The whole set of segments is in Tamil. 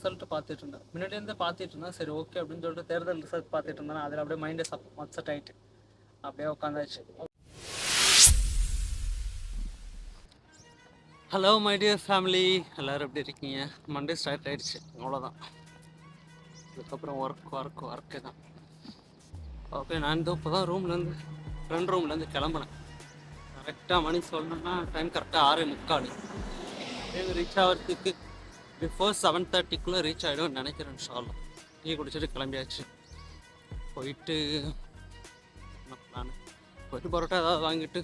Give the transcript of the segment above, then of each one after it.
ரிசல்ட் பார்த்துட்டு இருந்தேன். முன்னாடியிலேருந்து பார்த்துட்டு இருந்தேன். சரி ஓகே அப்படின்னு சொல்லிட்டு தேர்தல் ரிசல்ட் பார்த்துட்டு இருந்தேன். அதில் அப்படியே மைண்டை அப்செட் ஆகிட்டு அப்படியே உட்காந்தாச்சு. ஹலோ மை டியர் ஃபேமிலி, எல்லோரும் எப்படி இருக்கீங்க? மண்டே ஸ்டார்ட் ஆகிடுச்சு, அவ்வளோதான். அதுக்கப்புறம் ஒர்க்கு தான். ஓகே, நான் இப்போ தான் ஃப்ரெண்ட் ரூம்லேருந்து கிளம்புனேன். கரெக்டாக மணி சொல்லணும்னா டைம் கரெக்டாக 6:45. ரீச் ஆகிறதுக்கு பிஃபோர் 7:30 ரீச் ஆகிடும்னு நினைக்கிறேன். இன்ஷால்லா டீ குடிச்சிட்டு கிளம்பியாச்சு. போயிட்டு என்ன பிளான், போயிட்டு பரோட்டா ஏதாவது வாங்கிட்டு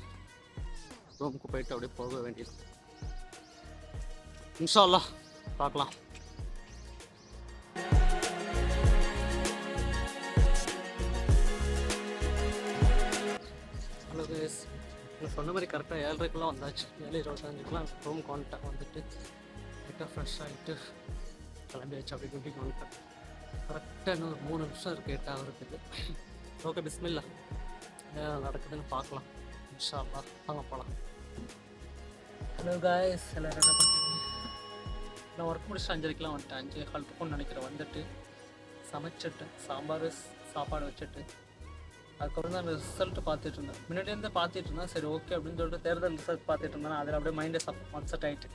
ரூமுக்கு போயிட்டு அப்படியே போக வேண்டியது. இன்ஷால்லா பார்க்கலாம். ஹலோ கேஸ், நான் சொன்ன மாதிரி கரெக்டாக 7:30 வந்தாச்சு. 7:25 ரூமுக்கு வந்துட்டு லைட்டாக ஃப்ரெஷ் ஆகிட்டு கிளம்பியாச்சு. அப்படி குட்டிக்கு வந்துட்டேன். கரெக்டாக இன்னும் ஒரு 3 நிமிஷம் இருக்குது 8 ஆகிறதுக்கு. ஓகே, பிஸ்மில்லா, நடக்குதுன்னு பார்க்கலாம். இன்ஷால்லா வாங்க போகலாம். ஹலோ காய்ஸ், எல்லோரும் என்ன பண்ணுறீங்க? நான் ஒர்க் முடிச்சுட்டு 5:30 வந்துட்டேன். 5:15 இருக்கும்னு நினைக்கிறேன். வந்துட்டு சமைச்சிட்டு சாப்பாடு வச்சுட்டு அதுக்கப்புறம் தான் அந்த ரிசல்ட் பார்த்துட்டு இருந்தேன். முன்னாடியிலேருந்து பார்த்துட்டு இருந்தேன். சரி ஓகே அப்படின்னு சொல்லிட்டு தேர்தல் ரிசல்ட் பார்த்துட்டு இருந்தேன். அதில் அப்படியே மைண்டை அப்செட் ஆகிட்டு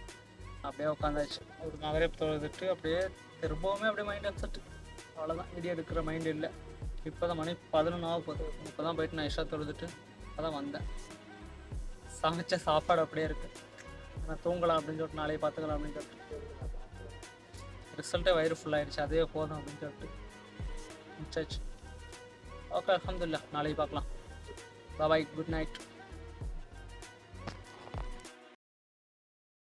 அப்படியே உட்காந்தாச்சு. ஒரு நகரை தொழுதுட்டு அப்படியே திரும்பவுமே அப்படியே மைண்ட் அப்செட். அவ்வளோதான், வீடியோ எடுக்கிற மைண்டு இல்லை. இப்போ தான் மணி 11 ஆக போகுது. இப்போ தான் போயிட்டு நான் இஷா தொழுதுட்டு இப்போ தான் வந்தேன். சமைச்ச சாப்பாடு அப்படியே இருக்குது. நான் தூங்கலாம் அப்படின்னு சொல்லிட்டு நாளைக்கு பார்த்துக்கலாம் அப்படின்னு சொல்லிட்டு ரிசல்ட்டே வயிறு ஃபுல்லாகிடுச்சு. அதே போதும் அப்படின்னு சொல்லிட்டு முடிச்சாச்சு. ஓகே, அல்ஹம்துலில்லாஹ், நாளைக்கு பார்க்கலாம். பாய், குட் நைட்.